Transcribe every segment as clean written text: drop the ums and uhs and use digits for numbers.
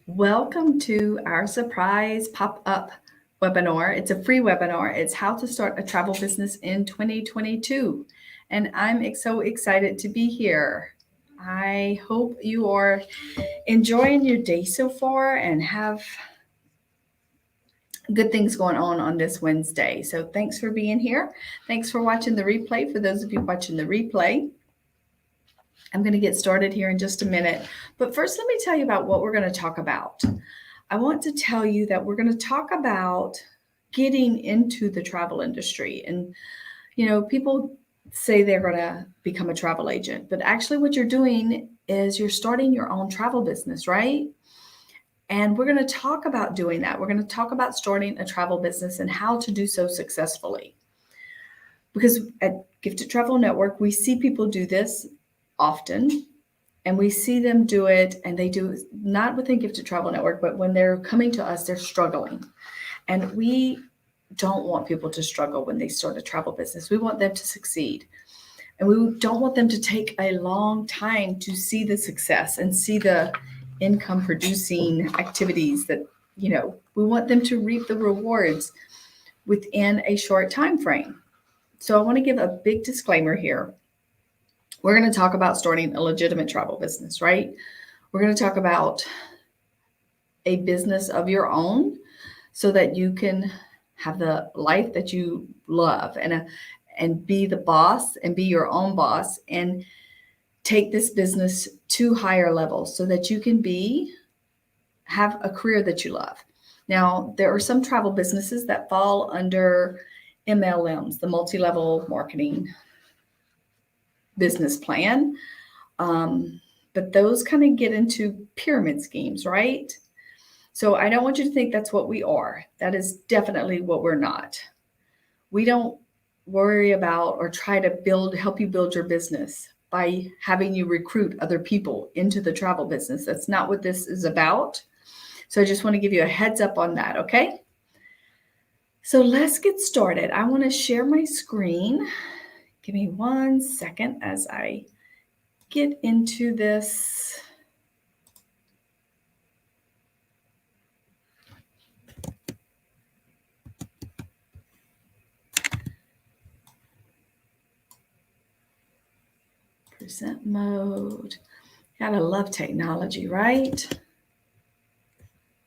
Welcome to our surprise pop-up webinar. It's a free webinar. It's how to start a travel business in 2022. And I'm so excited to be here. I hope you are enjoying your day so far and have good things going on this Wednesday. So thanks for being here. Thanks for watching the replay. For those of you watching the replay, I'm going to get started here in just a minute. But first, let me tell you about what we're going to talk about. I want to tell you that we're going to talk about getting into the travel industry. And, people say they're going to become a travel agent, but actually what you're doing is you're starting your own travel business, right? And we're going to talk about doing that. We're going to talk about starting a travel business and how to do so successfully. Because at Gifted Travel Network, we see people do this often. And we see them do it, and they do not within Gifted Travel Network, but when they're coming to us, they're struggling. And we don't want people to struggle when they start a travel business. We want them to succeed. And we don't want them to take a long time to see the success and see the income producing activities that, we want them to reap the rewards within a short time frame. So I want to give a big disclaimer here. We're going to talk about starting a legitimate travel business, right? We're going to talk about a business of your own so that you can have the life that you love and be the boss and be your own boss and take this business to higher levels so that you can have a career that you love. Now, there are some travel businesses that fall under MLMs, the multi-level marketing business plan. But those kind of get into pyramid schemes, right? So I don't want you to think that's what we are. That is definitely what we're not. We don't worry about or try to help you build your business by having you recruit other people into the travel business. That's not what this is about. So I just want to give you a heads up on that, okay? So let's get started. I want to share my screen. Give me 1 second as I get into this. Present mode. Gotta love technology, right?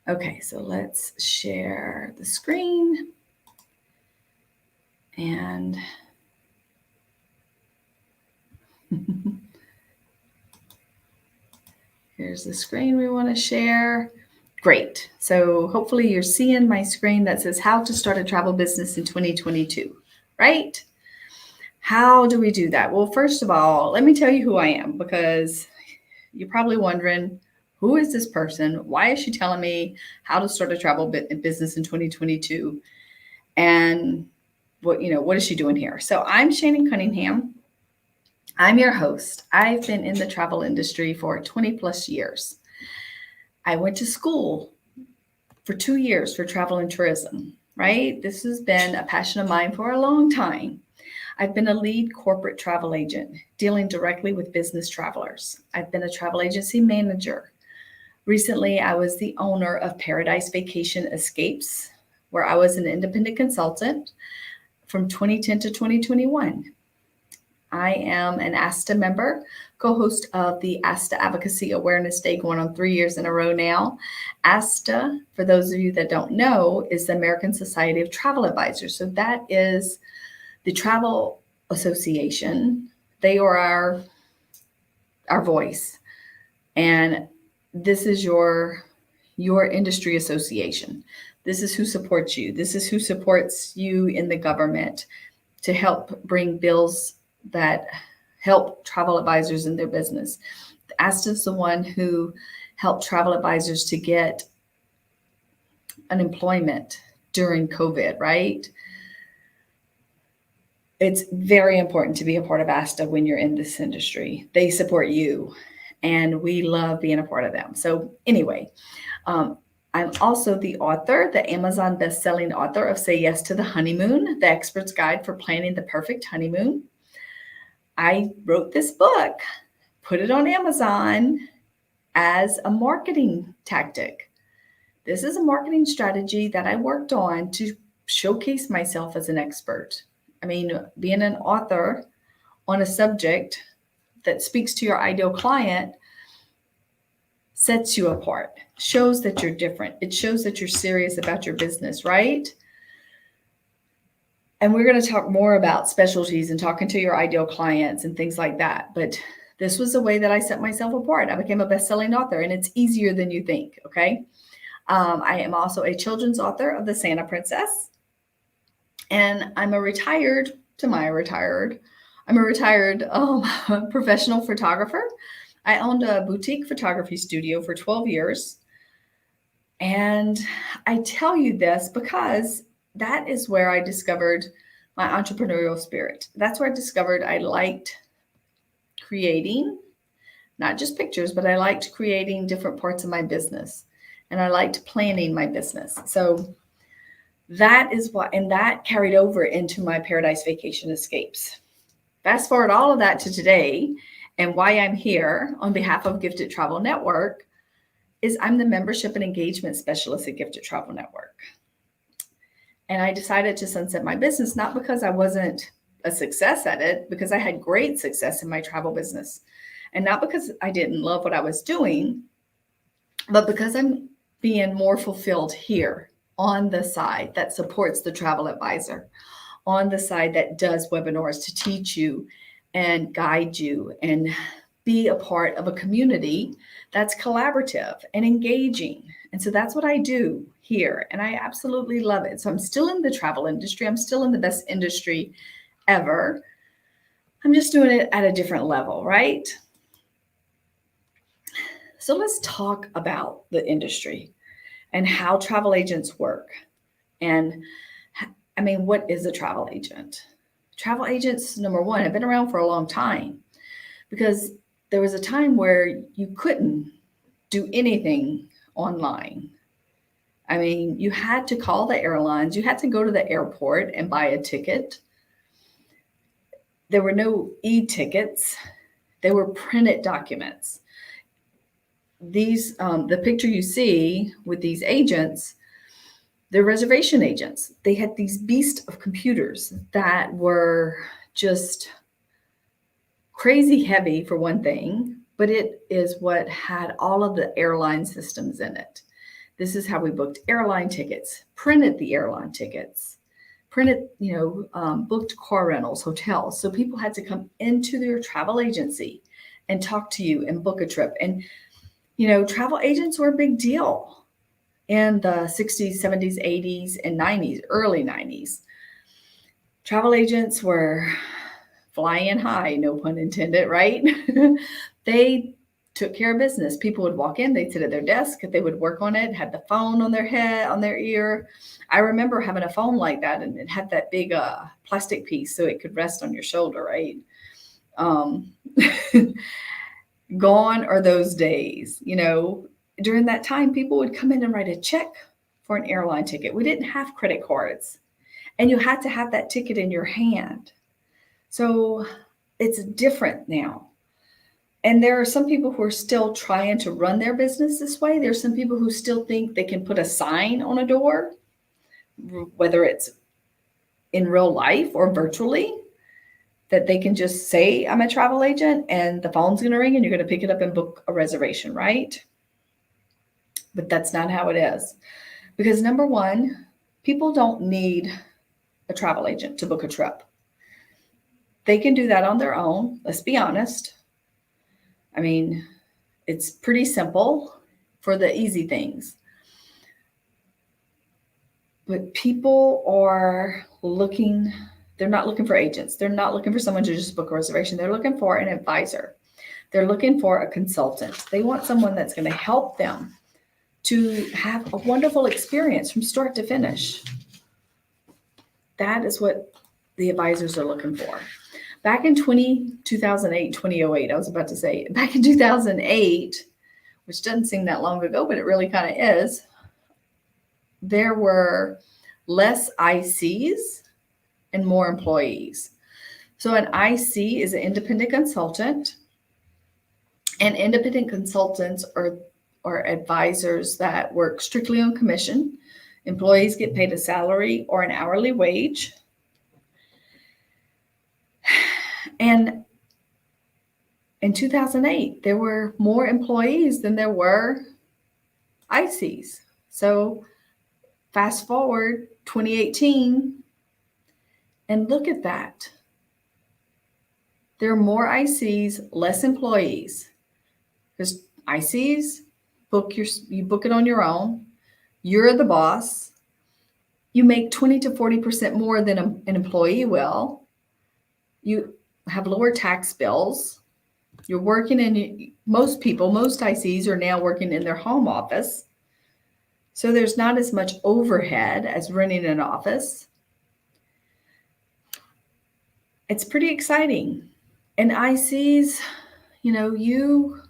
Okay, so let's share the screen. And here's the screen we want to share. Great. So hopefully you're seeing my screen that says how to start a travel business in 2022, right? How do we do that? Well, first of all, let me tell you who I am, because you're probably wondering, who is this person? Why is she telling me how to start a travel business in 2022? And what is she doing here? So I'm Shannon Cunningham. I'm your host. I've been in the travel industry for 20 plus years. I went to school for 2 years for travel and tourism, right? This has been a passion of mine for a long time. I've been a lead corporate travel agent dealing directly with business travelers. I've been a travel agency manager. Recently, I was the owner of Paradise Vacation Escapes, where I was an independent consultant from 2010 to 2021. I am an ASTA member, co-host of the ASTA Advocacy Awareness Day, going on 3 years in a row now. ASTA, for those of you that don't know, is the American Society of Travel Advisors. So that is the travel association. They are our voice. And this is your industry association. This is who supports you. This is who supports you in the government to help bring bills that help travel advisors in their business. ASTA is the one who helped travel advisors to get unemployment during COVID, right? It's very important to be a part of ASTA when you're in this industry. They support you, and we love being a part of them. So anyway, I'm also the author, the Amazon best-selling author of Say Yes to the Honeymoon, the expert's guide for planning the perfect honeymoon. I wrote this book, put it on Amazon as a marketing tactic. This is a marketing strategy that I worked on to showcase myself as an expert. I mean, being an author on a subject that speaks to your ideal client sets you apart, shows that you're different. It shows that you're serious about your business, right? And we're going to talk more about specialties and talking to your ideal clients and things like that. But this was the way that I set myself apart. I became a best-selling author, and it's easier than you think, okay? I am also a children's author of The Santa Princess. And I'm a retired professional photographer. I owned a boutique photography studio for 12 years. And I tell you this because that is where I discovered my entrepreneurial spirit. That's where I discovered I liked creating, not just pictures, but I liked creating different parts of my business. And I liked planning my business. So that is what, and that carried over into my Paradise Vacation Escapes. Fast forward all of that to today, and why I'm here on behalf of Gifted Travel Network is I'm the membership and engagement specialist at Gifted Travel Network. And I decided to sunset my business, not because I wasn't a success at it, because I had great success in my travel business. And not because I didn't love what I was doing, but because I'm being more fulfilled here on the side that supports the travel advisor, on the side that does webinars to teach you and guide you and be a part of a community that's collaborative and engaging. And so that's what I do here. And I absolutely love it. So I'm still in the travel industry. I'm still in the best industry ever. I'm just doing it at a different level, right? So let's talk about the industry and how travel agents work. And I mean, what is a travel agent? Travel agents, number one, have been around for a long time because there was a time where you couldn't do anything online. I mean, you had to call the airlines, you had to go to the airport and buy a ticket. There were no e-tickets, they were printed documents. These, the picture you see with these agents, they're reservation agents. They had these beasts of computers that were just crazy heavy for one thing, but it is what had all of the airline systems in it. This is how we booked airline tickets, printed the airline tickets, printed, booked car rentals, hotels. So people had to come into their travel agency and talk to you and book a trip. And, travel agents were a big deal in the 60s, 70s, 80s, and 90s, early 90s. Travel agents were flying high, no pun intended, right? They took care of business. People would walk in, they'd sit at their desk, they would work on it, had the phone on their head, on their ear. I remember having a phone like that, and it had that big plastic piece so it could rest on your shoulder, right? Gone are those days. During that time, people would come in and write a check for an airline ticket. We didn't have credit cards, and you had to have that ticket in your hand. So it's different now. And there are some people who are still trying to run their business this way. There's some people who still think they can put a sign on a door, whether it's in real life or virtually, that they can just say, I'm a travel agent, and the phone's going to ring and you're going to pick it up and book a reservation, right? But that's not how it is. Because number one, people don't need a travel agent to book a trip. They can do that on their own. Let's be honest. I mean, it's pretty simple for the easy things. But people are looking, they're not looking for agents. They're not looking for someone to just book a reservation. They're looking for an advisor. They're looking for a consultant. They want someone that's going to help them to have a wonderful experience from start to finish. That is what the advisors are looking for. Back in 2008, I was about to say, back in 2008, which doesn't seem that long ago, but it really kind of is, there were less ICs and more employees. So an IC is an independent consultant, and independent consultants are or advisors that work strictly on commission. Employees get paid a salary or an hourly wage. And in 2008, there were more employees than there were ICs. So fast forward 2018, and look at that. There are more ICs, less employees. Because ICs, you book it on your own. You're the boss. You make 20 to 40% more than an employee will. You have lower tax bills. You're working in, most ICs are now working in their home office. So there's not as much overhead as renting an office. It's pretty exciting. And ICs, you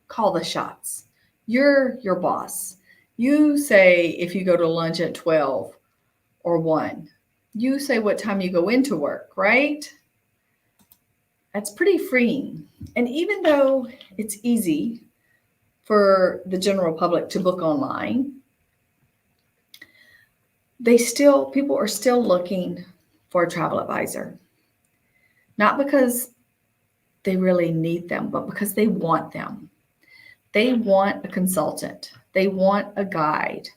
call the shots. You're your boss. You say if you go to lunch at 12 or 1. You say what time you go into work, right? That's pretty freeing. And even though it's easy for the general public to book online, people are still looking for a travel advisor. Not because they really need them, but because they want them. They want a consultant. They want a guide.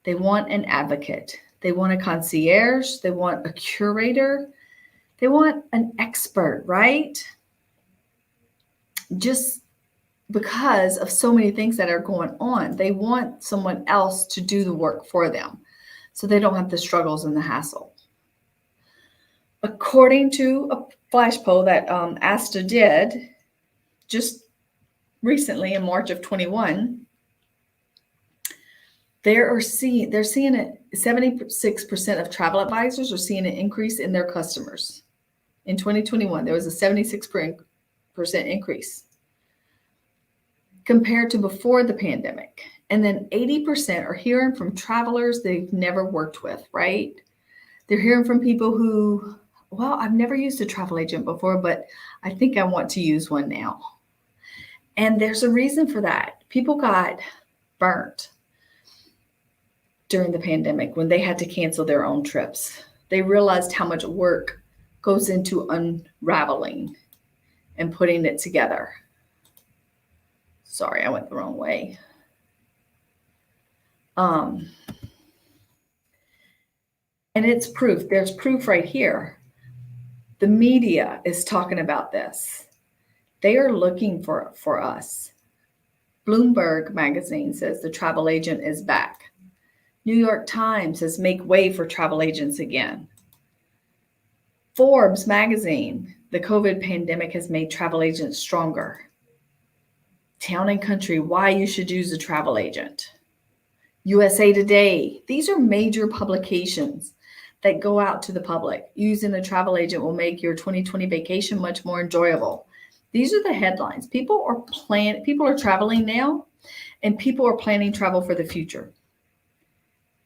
They want an advocate. They want a concierge. They want a curator. They want an expert, right? Just because of so many things that are going on, they want someone else to do the work for them so they don't have the struggles and the hassle. According to a flash poll that ASTA did just recently in March of 21, they're seeing it. 76% of travel advisors are seeing an increase in their customers. In 2021, there was a 76% increase compared to before the pandemic. And then 80% are hearing from travelers they've never worked with, right? They're hearing from people who, well, I've never used a travel agent before, but I think I want to use one now. And there's a reason for that. People got burnt during the pandemic when they had to cancel their own trips. They realized how much work goes into unraveling and putting it together. Sorry, I went the wrong way. And it's proof. There's proof right here. The media is talking about this. They are looking for us. Bloomberg magazine says the travel agent is back. New York Times says make way for travel agents again. Forbes magazine, the COVID pandemic has made travel agents stronger. Town and Country, why you should use a travel agent. USA Today, these are major publications that go out to the public. Using a travel agent will make your 2020 vacation much more enjoyable. These are the headlines. People are traveling now, and people are planning travel for the future.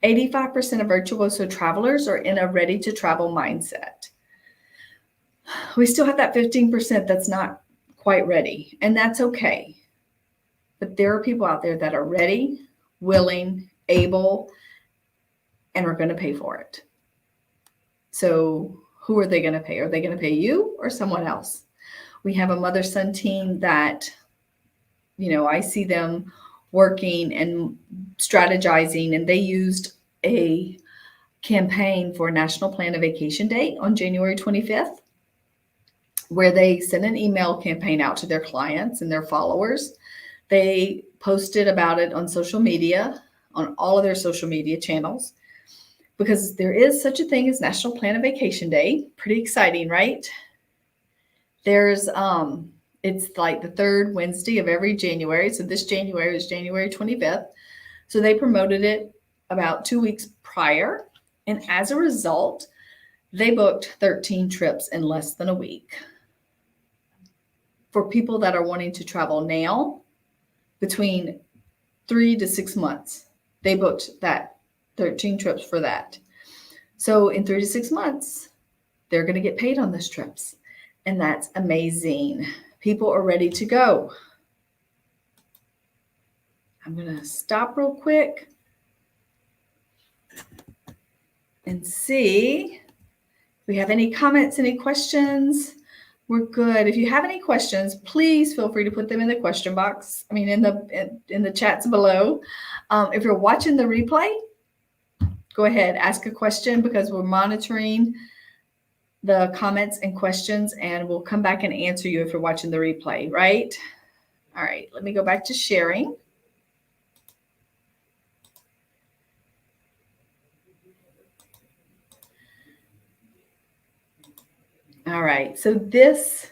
85% of virtuoso travelers are in a ready to travel mindset. We still have that 15% that's not quite ready, and that's okay. But there are people out there that are ready, willing, able, and are going to pay for it. So who are they going to pay? Are they going to pay you or someone else? We have a mother-son team that, I see them working and strategizing, and they used a campaign for National Plan a Vacation Day on January 25th, where they sent an email campaign out to their clients and their followers. They posted about it on social media, on all of their social media channels, because there is such a thing as National Plan a Vacation Day. Pretty exciting, right? There's, it's like the third Wednesday of every January. So this January is January 25th. So they promoted it about 2 weeks prior. And as a result, they booked 13 trips in less than a week. For people that are wanting to travel now, between 3 to 6 months, they booked that 13 trips for that. So in 3 to 6 months, they're going to get paid on those trips. And that's amazing. People are ready to go. I'm going to stop real quick and see if we have any comments, any questions. We're good. If you have any questions, please feel free to put them in the question box. I mean, in the chats below. If you're watching the replay, go ahead, ask a question, because we're monitoring the comments and questions, and we'll come back and answer you if you're watching the replay, right? All right, let me go back to sharing. All right, so this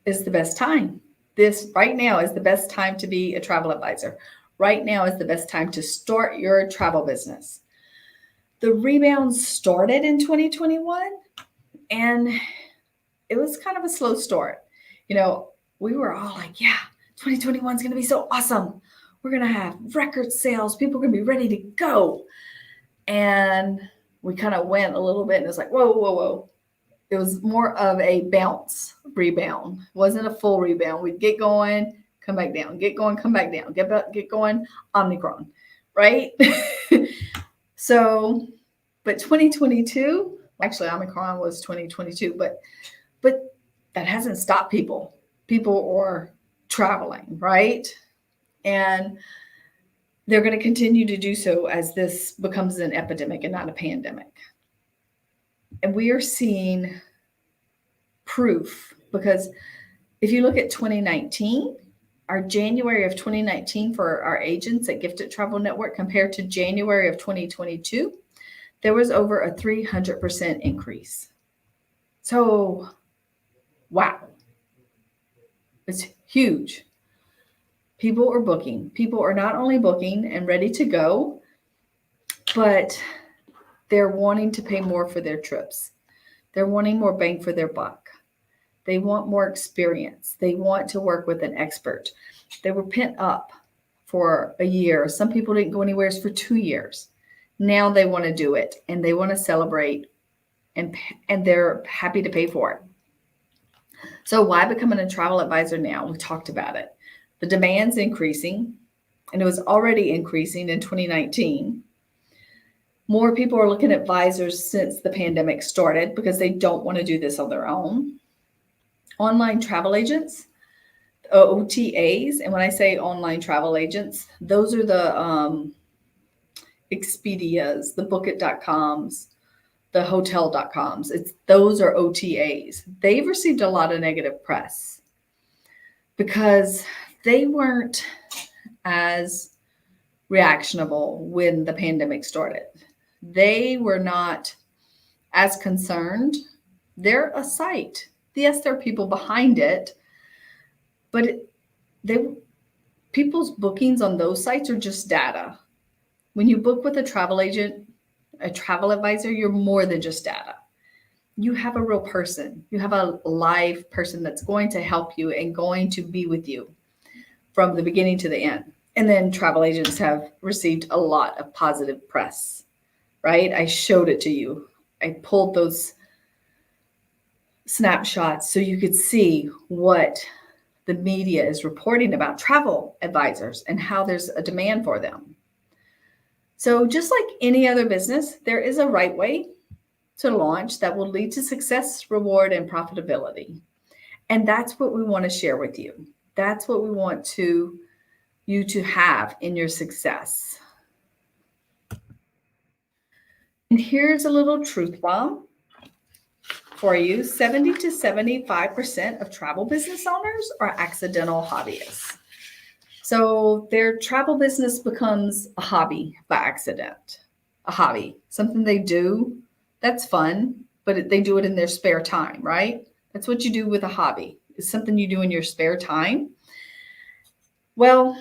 is the best time. This right now is the best time to be a travel advisor. Right now is the best time to start your travel business. The rebound started in 2021, and it was kind of a slow start. You know, we were all like, yeah, 2021 is going to be so awesome. We're going to have record sales. People are going to be ready to go. And we kind of went a little bit, and it was like, whoa, whoa, whoa. It was more of a bounce rebound. It wasn't a full rebound. We'd get going, come back down, get going, come back down, get going, Omicron, right? So, but 2022, actually Omicron was 2022, but that hasn't stopped people. People are traveling, right? And they're going to continue to do so as this becomes an epidemic and not a pandemic. And we are seeing proof, because if you look at 2019, our January of 2019 for our agents at Gifted Travel Network compared to January of 2022, there was over a 300% increase. So, wow, it's huge. People are booking. People are not only booking and ready to go, but they're wanting to pay more for their trips. They're wanting more bang for their buck. They want more experience. They want to work with an expert. They were pent up for a year. Some people didn't go anywhere for 2 years. Now they want to do it, and they want to celebrate, and they're happy to pay for it. So why becoming a travel advisor now? We talked about it. The demand's increasing, and it was already increasing in 2019. More people are looking at advisors since the pandemic started because they don't want to do this on their own. Online travel agents, OTAs, and when I say online travel agents, those are the Expedias, the Bookit.coms, the Hotel.coms. Those are OTAs. They've received a lot of negative press because they weren't as reactionable when the pandemic started. They were not as concerned. They're a site. Yes, there are people behind it, but people's bookings on those sites are just data. When you book with a travel agent, a travel advisor, you're more than just data. You have a real person. You have a live person that's going to help you and going to be with you from the beginning to the end. And then travel agents have received a lot of positive press, right? I showed it to you. I pulled those snapshots so you could see what the media is reporting about travel advisors and how there's a demand for them. So just like any other business, there is a right way to launch that will lead to success, reward, and profitability. And that's what we want to share with you. That's what we want you to have in your success. And here's a little truth bomb for you. 70 to 75% of travel business owners are accidental hobbyists. So their travel business becomes a hobby by accident. A hobby, something they do that's fun, but they do it in their spare time, right? That's what you do with a hobby. It's something you do in your spare time. Well,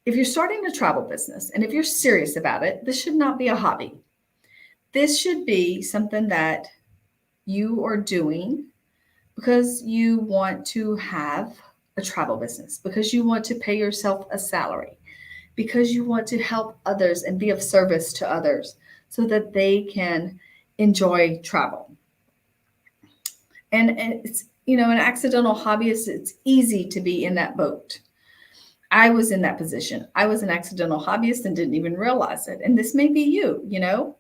if you're starting a travel business and if you're serious about it, this should not be a hobby. This should be something that you are doing because you want to have a travel business, because you want to pay yourself a salary, because you want to help others and be of service to others so that they can enjoy travel. And it's, an accidental hobbyist, it's easy to be in that boat. I was in that position. I was an accidental hobbyist and didn't even realize it. And this may be you, you know.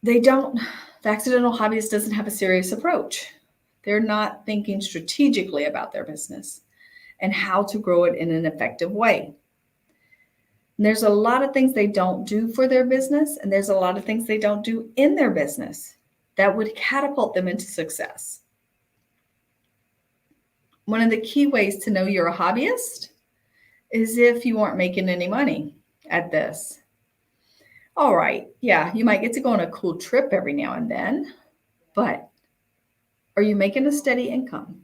The accidental hobbyist doesn't have a serious approach. They're not thinking strategically about their business and how to grow it in an effective way. And there's a lot of things they don't do for their business, and there's a lot of things they don't do in their business that would catapult them into success. One of the key ways to know you're a hobbyist is if you aren't making any money at this. All right, yeah, you might get to go on a cool trip every now and then, but are you making a steady income?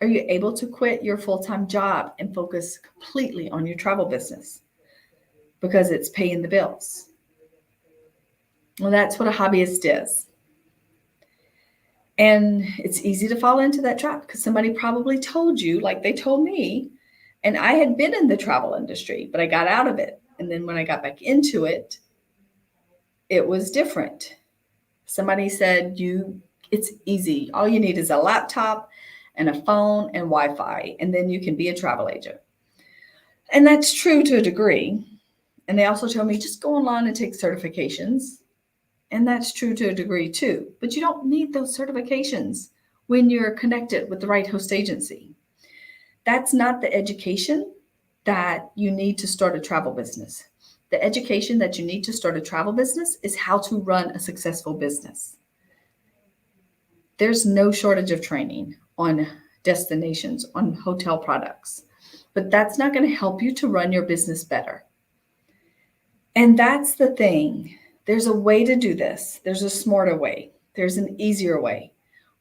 Are you able to quit your full-time job and focus completely on your travel business because it's paying the bills? Well, that's what a hobbyist is. And it's easy to fall into that trap because somebody probably told you, like they told me, and I had been in the travel industry, but I got out of it. And then when I got back into it, it was different. Somebody said, it's easy. All you need is a laptop and a phone and Wi-Fi, and then you can be a travel agent. And that's true to a degree. And they also told me, just go online and take certifications. And that's true to a degree too. But you don't need those certifications when you're connected with the right host agency. That's not the education that you need to start a travel business. The education that you need to start a travel business is how to run a successful business. There's no shortage of training on destinations, on hotel products, but that's not going to help you to run your business better. And that's the thing. There's a way to do this. There's a smarter way. There's an easier way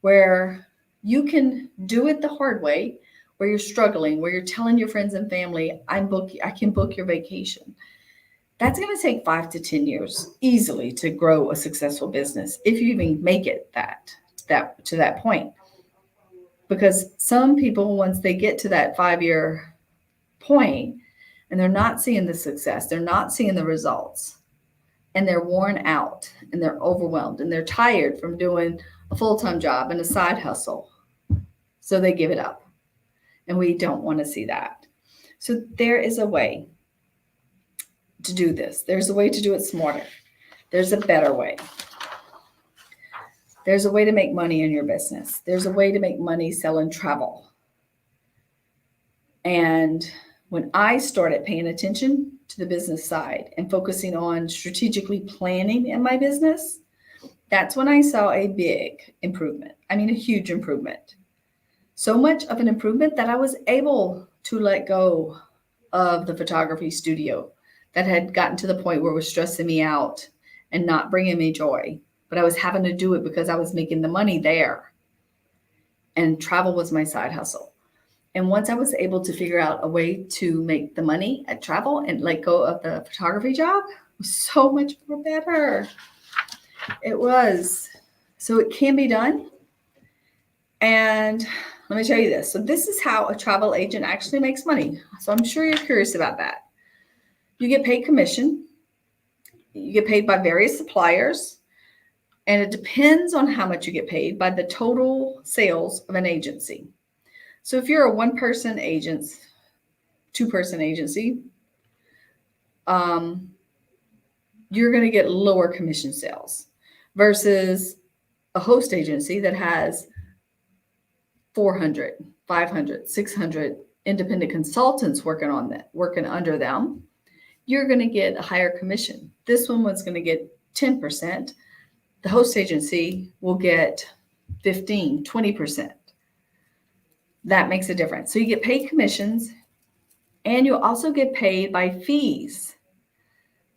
where you can do it the hard way, where you're struggling, where you're telling your friends and family, I can book your vacation. That's going to take 5 to 10 years easily to grow a successful business, if you even make it to that point. Because some people, once they get to that 5-year point and they're not seeing the success, they're not seeing the results, and they're worn out and they're overwhelmed and they're tired from doing a full-time job and a side hustle. So they give it up. And we don't want to see that. So there is a way to do this. There's a way to do it smarter. There's a better way. There's a way to make money in your business. There's a way to make money selling travel. And when I started paying attention to the business side and focusing on strategically planning in my business, that's when I saw a big improvement. I mean, a huge improvement. So much of an improvement that I was able to let go of the photography studio that had gotten to the point where it was stressing me out and not bringing me joy. But I was having to do it because I was making the money there. And travel was my side hustle. And once I was able to figure out a way to make the money at travel and let go of the photography job, it was so much more better. It was. So it can be done. And let me tell you this. So this is how a travel agent actually makes money. So I'm sure you're curious about that. You get paid commission. You get paid by various suppliers. And it depends on how much you get paid by the total sales of an agency. So if you're a one-person agent, two-person agency, you're going to get lower commission sales versus a host agency that has 400, 500, 600 independent consultants working under them. You're going to get a higher commission. This one was going to get 10%. The host agency will get 15, 20%. That makes a difference. So you get paid commissions, and you'll also get paid by fees.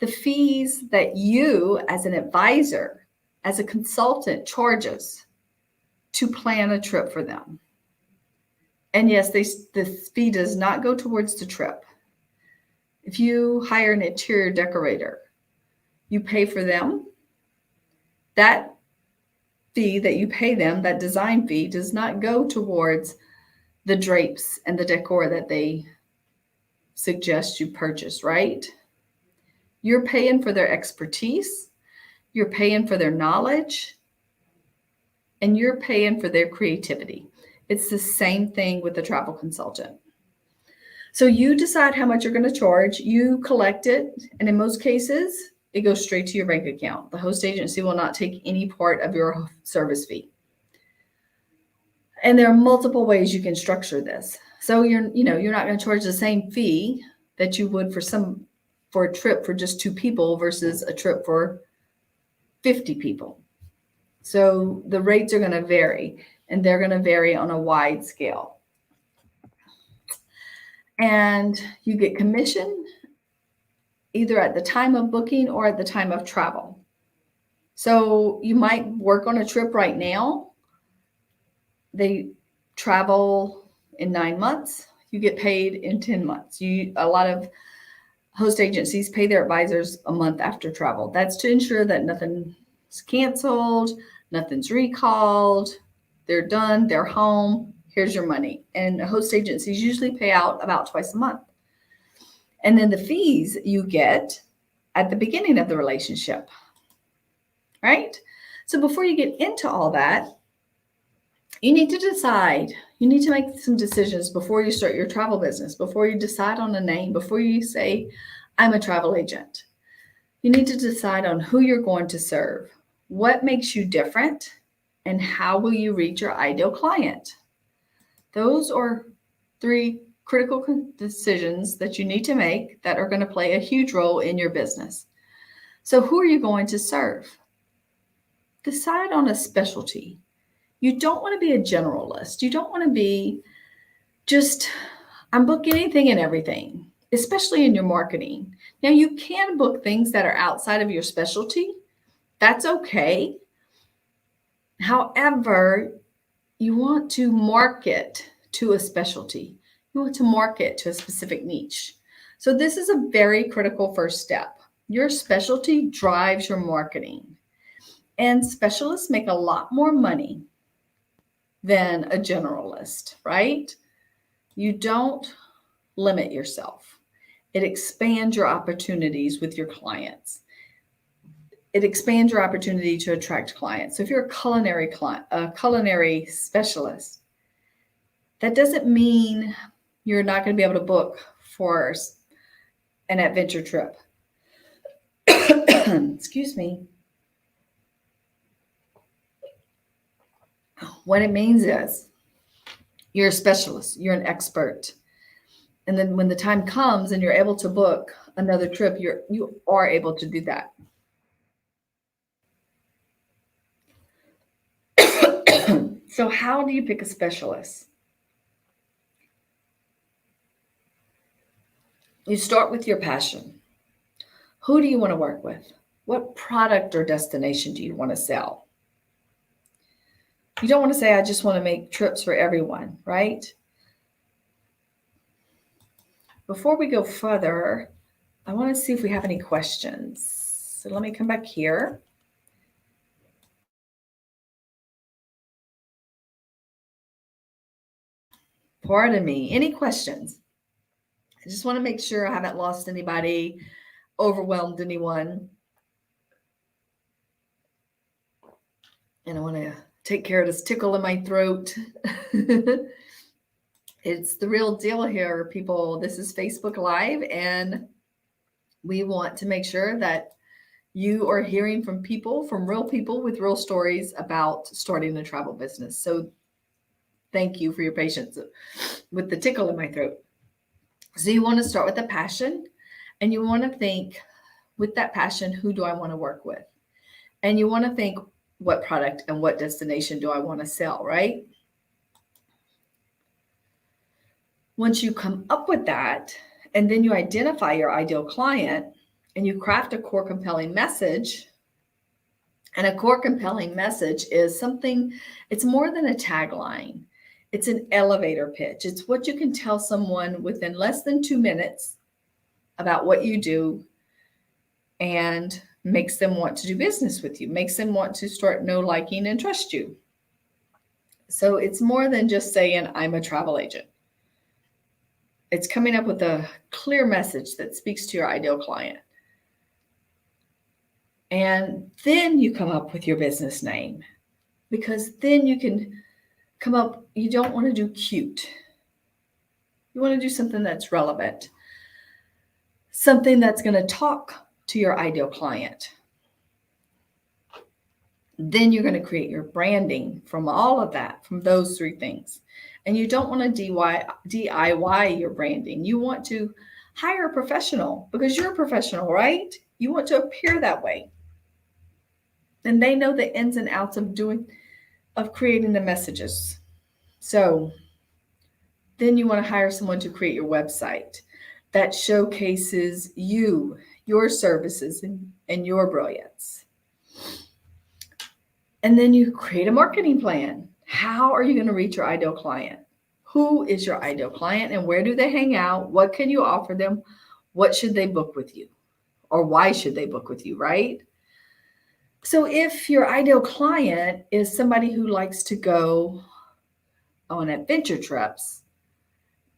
The fees that you, as an advisor, as a consultant, charges to plan a trip for them. And yes, the fee does not go towards the trip. If you hire an interior decorator, you pay for them. That fee that you pay them, that design fee, does not go towards the drapes and the decor that they suggest you purchase, right? You're paying for their expertise, you're paying for their knowledge, and you're paying for their creativity. It's the same thing with the travel consultant. So you decide how much you're going to charge, you collect it, and in most cases, it goes straight to your bank account. The host agency will not take any part of your service fee. And there are multiple ways you can structure this. So you're not going to charge the same fee that you would for a trip for just 2 people versus a trip for 50 people. So the rates are going to vary, and they're going to vary on a wide scale. And you get commission either at the time of booking or at the time of travel. So you might work on a trip right now. They travel in 9 months. You get paid in 10 months. A lot of host agencies pay their advisors a month after travel. That's to ensure that nothing's canceled, nothing's recalled. They're done, they're home. Here's your money. And host agencies usually pay out about twice a month. And then the fees you get at the beginning of the relationship, right? So before you get into all that, you need to decide. You need to make some decisions before you start your travel business, before you decide on a name, before you say, I'm a travel agent. You need to decide on who you're going to serve, what makes you different, and how will you reach your ideal client. Those are 3 critical decisions that you need to make that are going to play a huge role in your business. So who are you going to serve? Decide on a specialty. You don't want to be a generalist. You don't want to be just, I'm booking anything and everything, especially in your marketing. Now, you can book things that are outside of your specialty. That's okay. However, you want to market to a specialty. You want to market to a specific niche. So this is a very critical first step. Your specialty drives your marketing. And specialists make a lot more money than a generalist, right? You don't limit yourself. It expands your opportunities with your clients. It expands your opportunity to attract clients. So if you're a culinary specialist, that doesn't mean you're not going to be able to book for an adventure trip. Excuse me. What it means is you're a specialist, you're an expert. And then when the time comes and you're able to book another trip, you are able to do that. So how do you pick a specialist? You start with your passion. Who do you want to work with? What product or destination do you want to sell? You don't want to say, I just want to make trips for everyone, right? Before we go further, I want to see if we have any questions. So let me come back here. Pardon me. Any questions? I just want to make sure I haven't lost anybody, overwhelmed anyone. And I want to take care of this tickle in my throat. It's the real deal here, people. This is Facebook Live, and we want to make sure that you are hearing from real people with real stories about starting a travel business. So thank you for your patience with the tickle in my throat. So you want to start with a passion, and you want to think, with that passion, who do I want to work with? And you want to think, what product and what destination do I want to sell, right? Once you come up with that, and then you identify your ideal client, and you craft a core compelling message. And a core compelling message is something, it's more than a tagline. It's an elevator pitch. It's what you can tell someone within less than 2 minutes about what you do, and makes them want to do business with you, makes them want to start know, liking, and trust you. So it's more than just saying, I'm a travel agent. It's coming up with a clear message that speaks to your ideal client. And then you come up with your business name, because then you can come up, you don't want to do cute. You want to do something that's relevant, something that's going to talk to your ideal client. Then you're going to create your branding from all of that, from those three things. And you don't want to DIY your branding. You want to hire a professional because you're a professional, right? You want to appear that way. And they know the ins and outs of creating the messages. So then you want to hire someone to create your website that showcases you, your services, and your brilliance. And then you create a marketing plan. How are you going to reach your ideal client? Who is your ideal client and where do they hang out? What can you offer them? What should they book with you? Or why should they book with you, right? So if your ideal client is somebody who likes to go on adventure trips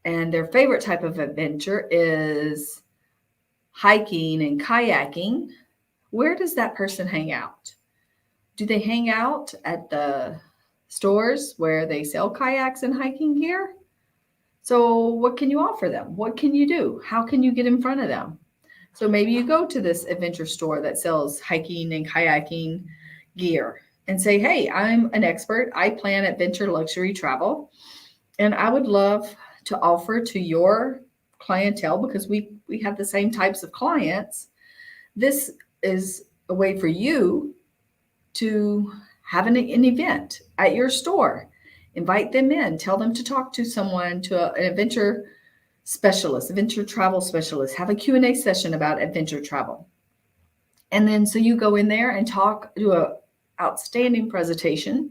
and their favorite type of adventure is hiking and kayaking, where does that person hang out? Do they hang out at the stores where they sell kayaks and hiking gear? So what can you offer them? What can you do? How can you get in front of them? So maybe you go to this adventure store that sells hiking and kayaking gear and say, hey, I'm an expert. I plan adventure luxury travel. And I would love to offer to your clientele, because we have the same types of clients. This is a way for you to have an event at your store. Invite them in, tell them to talk to someone, to an adventure specialist, adventure travel specialist, have a Q&A session about adventure travel. And then so you go in there and do an outstanding presentation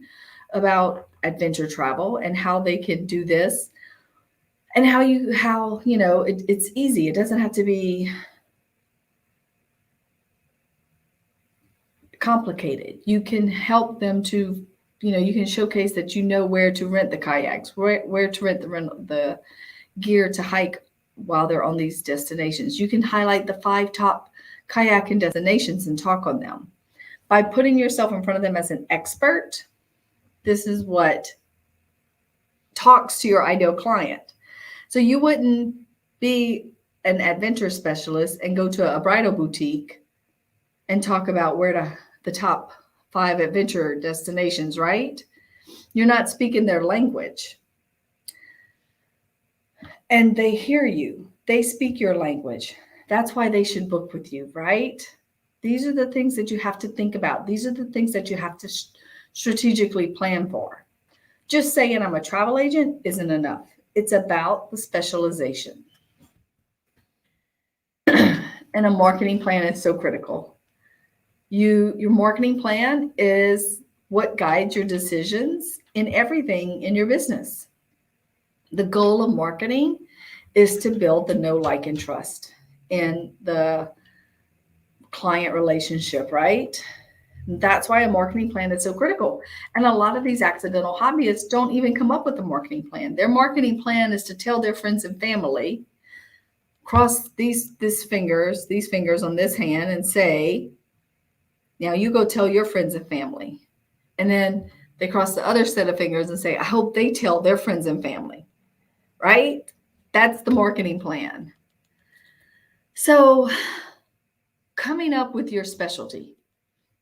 about adventure travel and how they can do this and how it's easy. It doesn't have to be complicated. You can help them to, you can showcase that where to rent the kayaks, where to rent the gear to hike while they're on these destinations. You can highlight the 5 top kayaking destinations and talk on them. By putting yourself in front of them as an expert, this is what talks to your ideal client. So you wouldn't be an adventure specialist and go to a bridal boutique and talk about the top 5 adventure destinations, right? You're not speaking their language. And they hear you. They speak your language. That's why they should book with you, right? These are the things that you have to think about. These are the things that you have to strategically plan for. Just saying I'm a travel agent isn't enough. It's about the specialization. And a marketing plan is so critical. Your marketing plan is what guides your decisions in everything in your business. The goal of marketing is to build the know, like, and trust in the client relationship, right? That's why a marketing plan is so critical. And a lot of these accidental hobbyists don't even come up with a marketing plan. Their marketing plan is to tell their friends and family, cross these fingers on this hand and say, now you go tell your friends and family. And then they cross the other set of fingers and say, I hope they tell their friends and family, right? That's the marketing plan. So coming up with your specialty,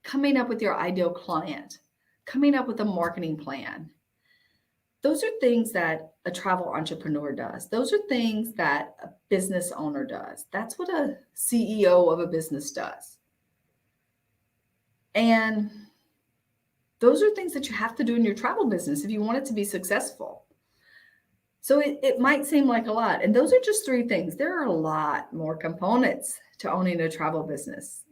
coming up with your ideal client, coming up with a marketing plan, those are things that a travel entrepreneur does. Those are things that a business owner does. That's what a CEO of a business does. And those are things that you have to do in your travel business if you want it to be successful. So it might seem like a lot. And those are just 3 things. There are a lot more components to owning a travel business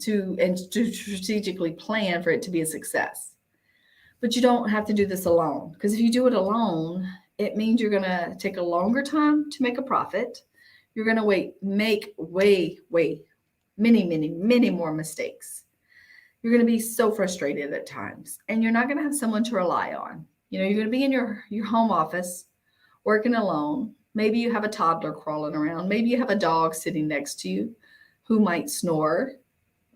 to strategically plan for it to be a success. But you don't have to do this alone, because if you do it alone, it means you're going to take a longer time to make a profit. You're going to make many more mistakes. You're going to be so frustrated at times, and you're not going to have someone to rely on. You're going to be in your home office working alone. Maybe you have a toddler crawling around. Maybe you have a dog sitting next to you who might snore,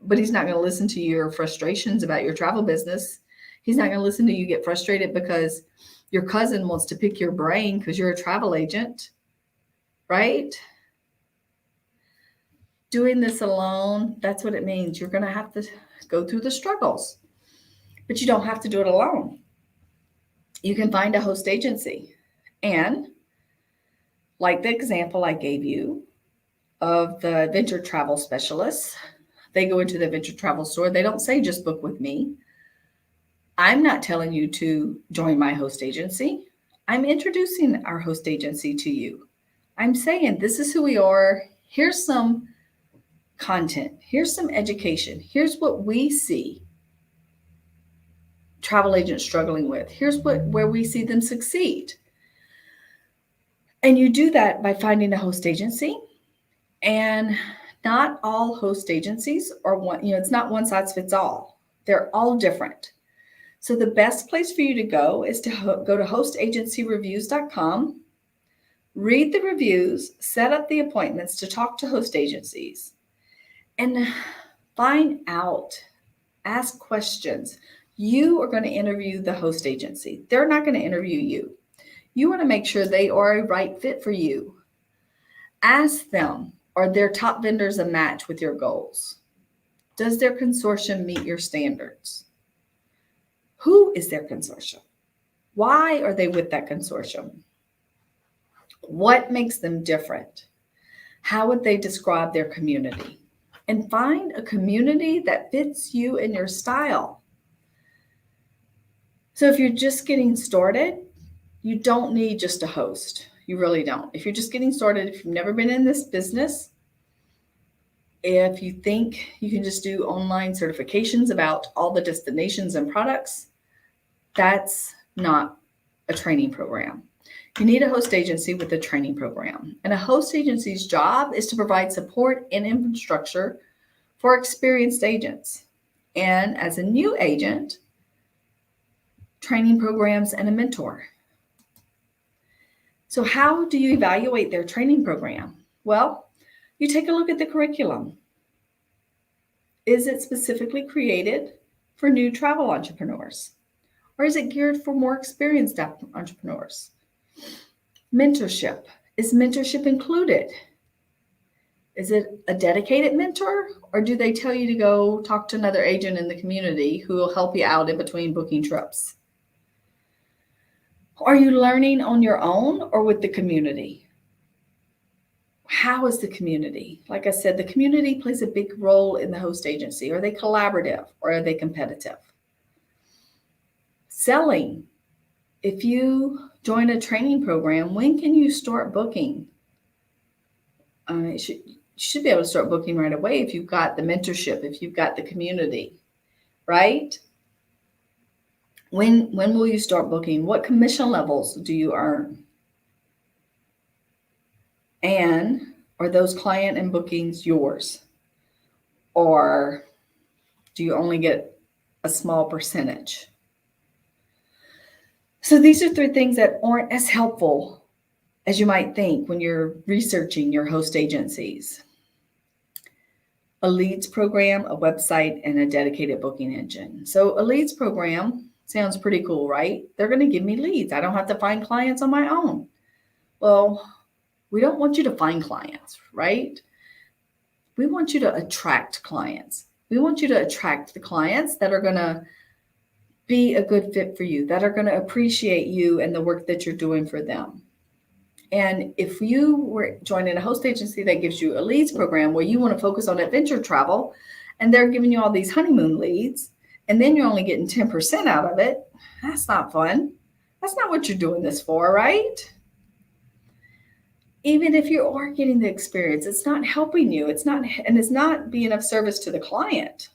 but he's not going to listen to your frustrations about your travel business. He's not going to listen to you get frustrated because your cousin wants to pick your brain because you're a travel agent. right? Doing this alone, that's what it means. You're going to have to go through the struggles, but you don't have to do it alone. You can find a host agency. And like the example I gave you of the adventure travel specialists, they go into the adventure travel store. They don't say just book with me. I'm not telling you to join my host agency. I'm introducing our host agency to you. I'm saying this is who we are. Here's some content. Here's some education. Here's what we see travel agents struggling with. Here's where we see them succeed. And you do that by finding a host agency. And not all host agencies are one, it's not one size fits all. They're all different. So the best place for you to go is to go to hostagencyreviews.com, read the reviews, set up the appointments to talk to host agencies, and find out, ask questions. You are going to interview the host agency. They're not going to interview you. You want to make sure they are a right fit for you. Ask them, are their top vendors a match with your goals? Does their consortium meet your standards? Who is their consortium? Why are they with that consortium? What makes them different? How would they describe their community? And find a community that fits you and your style. So if you're just getting started, you don't need just a host. You really don't. If you're just getting started, if you've never been in this business, if you think you can just do online certifications about all the destinations and products, that's not a training program. You need a host agency with a training program. And a host agency's job is to provide support and infrastructure for experienced agents. And as a new agent, training programs and a mentor. So how do you evaluate their training program? Well, you take a look at the curriculum. Is it specifically created for new travel entrepreneurs? Or is it geared for more experienced entrepreneurs? Mentorship. Is mentorship included? Is it a dedicated mentor? Or do they tell you to go talk to another agent in the community who will help you out in between booking trips? Are you learning on your own or with the community? How is the community? Like I said, the community plays a big role in the host agency. Are they collaborative or are they competitive? Selling. If you join a training program, when can you start booking? You should be able to start booking right away if you've got the mentorship, if you've got the community, right? When will you start booking? What commission levels do you earn? And are those client and bookings yours? Or do you only get a small percentage? So these are 3 things that aren't as helpful as you might think when you're researching your host agencies. A leads program, a website, and a dedicated booking engine. So a leads program sounds pretty cool, right? They're going to give me leads. I don't have to find clients on my own. Well, we don't want you to find clients, right? We want you to attract clients. We want you to attract the clients that are going to be a good fit for you, that are going to appreciate you and the work that you're doing for them. And if you were joining a host agency that gives you a leads program where you want to focus on adventure travel and they're giving you all these honeymoon leads, and then you're only getting 10% out of it, that's not fun. That's not what you're doing this for, right? Even if you are getting the experience, it's not helping you. It's not being of service to the client.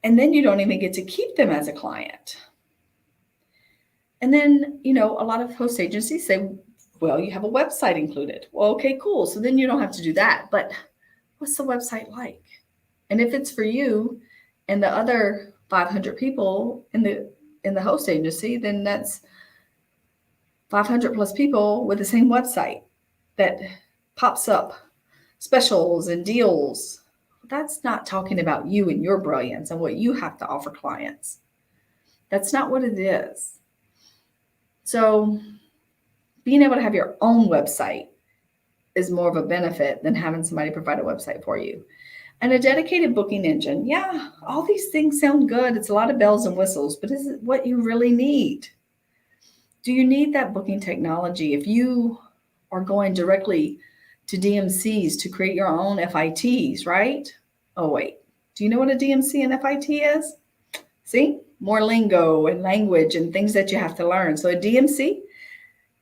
And then you don't even get to keep them as a client. And then, a lot of host agencies say, well, you have a website included. Well, okay, cool. So then you don't have to do that. But what's the website like? And if it's for you and the other 500 people in the host agency, then that's 500 plus people with the same website that pops up specials and deals. That's not talking about you and your brilliance and what you have to offer clients. That's not what it is. So being able to have your own website is more of a benefit than having somebody provide a website for you. And a dedicated booking engine. Yeah, all these things sound good. It's a lot of bells and whistles, but is it what you really need? Do you need that booking technology? If you are going directly to DMCs to create your own FITs, right? Oh, wait. Do you know what a DMC and FIT is? See, more lingo and language and things that you have to learn. So a DMC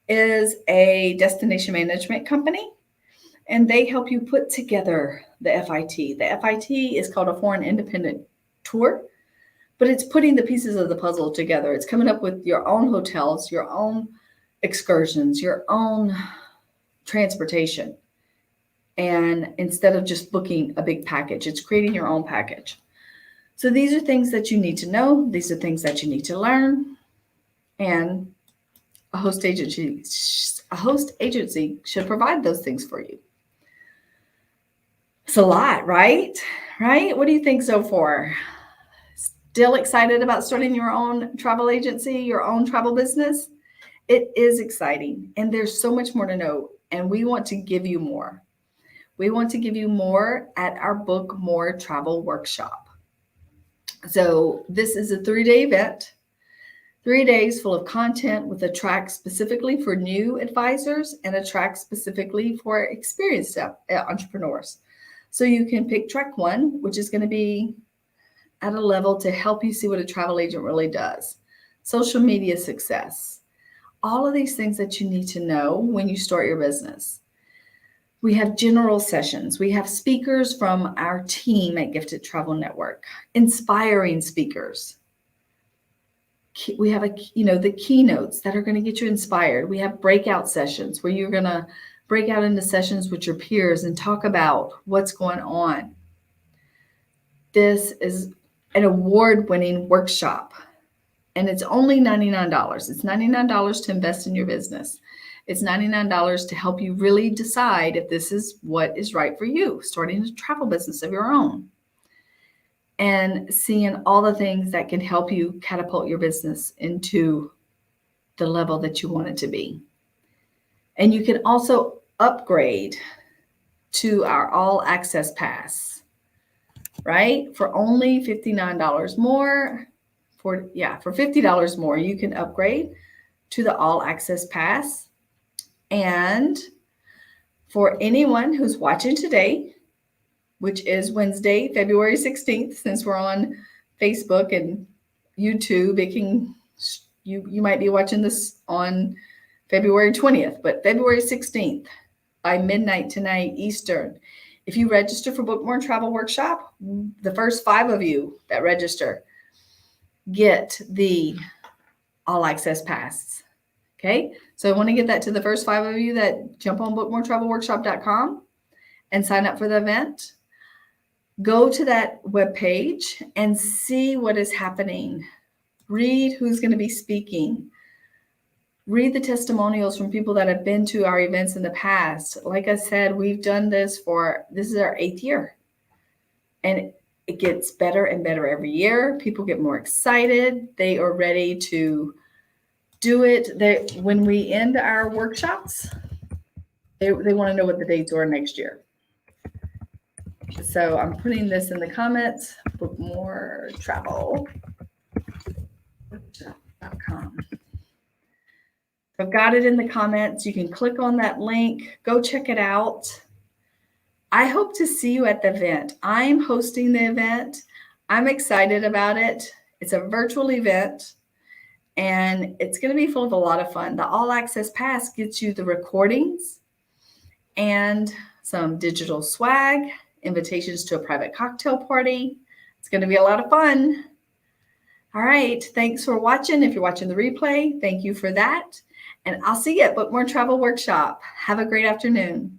is a destination management company, and they help you put together the FIT. The FIT is called a foreign independent tour, but it's putting the pieces of the puzzle together. It's coming up with your own hotels, your own excursions, your own transportation. And instead of just booking a big package, it's creating your own package. So these are things that you need to know. These are things that you need to learn. And a host agency should provide those things for you. It's a lot, right? Right? What do you think so far? Still excited about starting your own travel agency, your own travel business? It is exciting, and there's so much more to know, and we want to give you more. We want to give you more at our Book More Travel Workshop. So this is a 3-day event, 3 days full of content with a track specifically for new advisors and a track specifically for experienced entrepreneurs. So you can pick track 1, which is going to be at a level to help you see what a travel agent really does. Social media success. All of these things that you need to know when you start your business. We have general sessions. We have speakers from our team at Gifted Travel Network, inspiring speakers. We have the keynotes that are going to get you inspired. We have breakout sessions where you're going to break out into sessions with your peers and talk about what's going on. This is an award-winning workshop, and it's only $99. It's $99 to invest in your business. It's $99 to help you really decide if this is what is right for you, starting a travel business of your own, and seeing all the things that can help you catapult your business into the level that you want it to be. And you can also upgrade to our All Access Pass, right? For only $59 more, for $50 more, you can upgrade to the All Access Pass. And for anyone who's watching today, which is Wednesday, February 16th, since we're on Facebook and YouTube, you might be watching this on February 20th, but February 16th by midnight tonight Eastern. If you register for Book More Travel Workshop, the first 5 of you that register get the All Access Pass. Okay, so I want to get that to the first 5 of you that jump on bookmoretravelworkshop.com and sign up for the event. Go to that webpage and see what is happening. Read who's going to be speaking. Read the testimonials from people that have been to our events in the past. Like I said, we've done this is our 8th year. And it gets better and better every year. People get more excited. They are ready to do it. When we end our workshops, they want to know what the dates are next year. So I'm putting this in the comments. Book More Travel. Workshop.com. I've got it in the comments. You can click on that link. Go check it out. I hope to see you at the event. I'm hosting the event. I'm excited about it. It's a virtual event, and it's going to be full of a lot of fun. The All Access Pass gets you the recordings and some digital swag, invitations to a private cocktail party. It's going to be a lot of fun. All right. Thanks for watching. If you're watching the replay, thank you for that. And I'll see you at Book More Travel Workshop. Have a great afternoon.